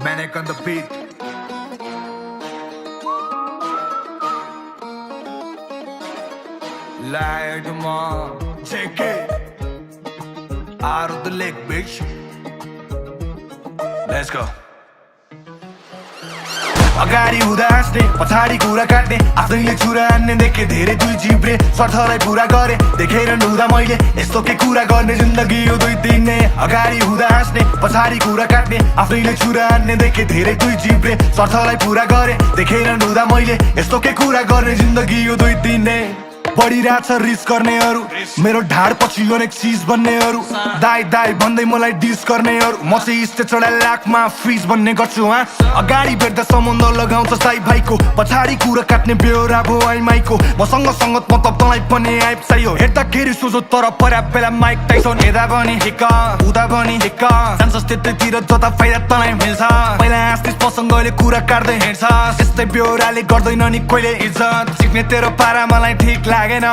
Manic on the beat. Light them on. Take it out of the lake, bitch. Let's go. अगाडि हुँदा हाँस्ने पछाडि कुरा काट्ने आफैले छुरा हान्ने देखे धेरै दुई जिब्रे स्वार्थलाई पुरा गरे देखेर नुदा मैले यस्तो के कुरा गर्ने जिन्दगी यो दुई दिने अगाडि हुँदा हाँस्ने पछाडि कुरा काट्ने आफैले छुरा हान्ने देखे धेरै दुई जिब्रे स्वार्थलाई पुरा गरे देखेर नुदा मैले यस्तो के कुरा गर्ने जिन्दगी यो दुई दिने बढिरहेछ रिस गर्नेहरू मेरो ढाड पछि अनेक चिज बन्नेहरू दाइ दाइ भन्दै मलाई डिस गर्नेहरू म चाहिँ स्टेज चढा लाखमा फ्रिज बन्ने गर्छु अगाडि भेट्दा सम्बन्ध लगाउँछ साई भाइको पछाडि कुरा काट्ने बेहोरा भो आई माइको मसँग सङ्गत मतलब तँलाई पनि आइप चाहियो हेर्दाखेरि सोझो तर पर्या बेला माइक टाइसन हेर्दा पनि हिक्क उदा पनि हिक्क जान्छस् त्यतैतिर जता फाइदा तँलाई मिल्छ पहिला हाँस्थिस् पसङ्गले कुरा काट्दै हिँड्छस् यस्तै बेहोराले गर्दैन नि कहिले इज्जत सिक्ने तेरो पारा मलाई ठिक लागेन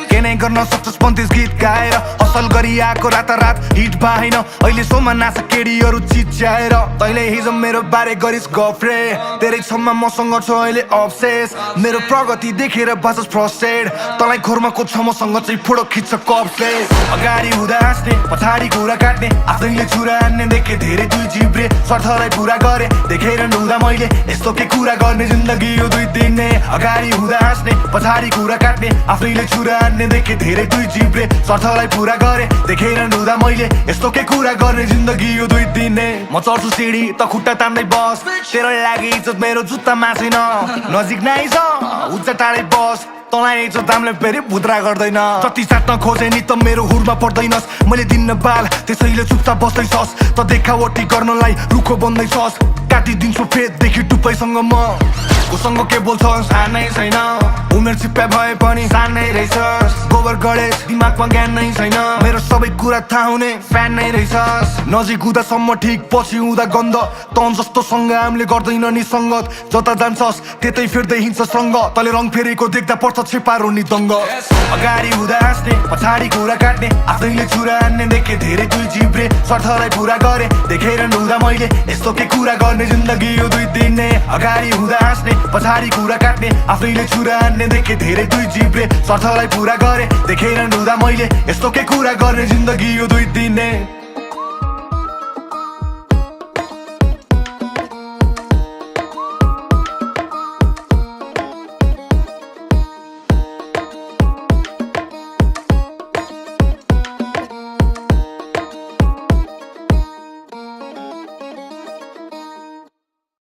के नै गर्न सक्छस् पन्तीस गीत गाएर असल गरी आएको रातारात हिट भएन अहिले सोमा नाचा केडीहरू चिच्याएर तैँले हिजो मेरो बारे गरिस् गफरे तेरै छममा मसँग छ अहिले अब्सेस मेरो प्रगति देखेर बाँचस् फ्रस्ट्रेट तँलाई खोरमा कोच्छ मसँग चाहिँ फोटो खिच्छ कपले अगाडि हुँदा हाँस्ने पछाडि कुरा काट्ने आफैले छुरा हान्ने देखे धेरै दुई जिब्रे स्वार्थलाई पुरा गरे देखेर नुदा मैले यस्तो के कुरा गर्ने जिन्दगी यो दुई दिने अगाडि हुँदा हाँस्ने पछाडि कुरा काट्ने आफैले छुरा हान्ने देखे धेरै दुई जिब्रे स्वार्थलाई पुरा गरे देखेर नुदा मैले यस्तो के कुरा गर्ने जिन्दगी यो दुई दिने म चढ्छु सिडी त खुट्टा तान्दै बस तेरो लागि इज्जत मेरो जुत्तामा छैन नजिक नै छ उच्च टाढै बस तँलाई इज्जत दामले फेरि भुत्रा गर्दैन जति साट्न खोजे नि त मेरो हुरमा पर्दैनस् मैले दिन्न बाल त्यसैले चुपचाप बस्दैछस् त देखावटी गर्नलाई रुखो बन्दैछस् काटिदिन्छु फेददेखि टुप्पैसँग म कोसँग के बोल्छस् सानै छैन उमेर चिप्पा भए पनि सानै रहेछस् गोबर गणेश दिमागमा ज्ञान नै छैन मेरो सबै कुरा थाहा हुने फ्यान नै रहेछस् नजिक हुँदासम्म ठिक पछि हुँदा गन्ध तँ जस्तो सङ्गामले गर्दैन नि सङ्गत जता जान्छस् त्यतै फेर्दै हिँड्छस् रङ्ग तले रङ फेरेको देख्दा पर्छ छेपारो नि दङ्ग अगाडि हुँदा हाँस्ने पछाडि कुरा काट्ने आफैले छुरा हान्ने देखे धेरै दुई जिब्रे स्वार्थलाई पुरा गरे देखेर नुदा मैले यस्तो के कुरा गर्ने जिन्दगी यो दुई दिने अगाडि हुँदा हाँस्ने पछाडि कुरा काट्ने आफैले छुरा हान्ने देखे धेरै दुई जिब्रे स्वार्थलाई पुरा गरे देखेर नुदा मैले यस्तो के कुरा गर्ने जिन्दगी यो दुई दिने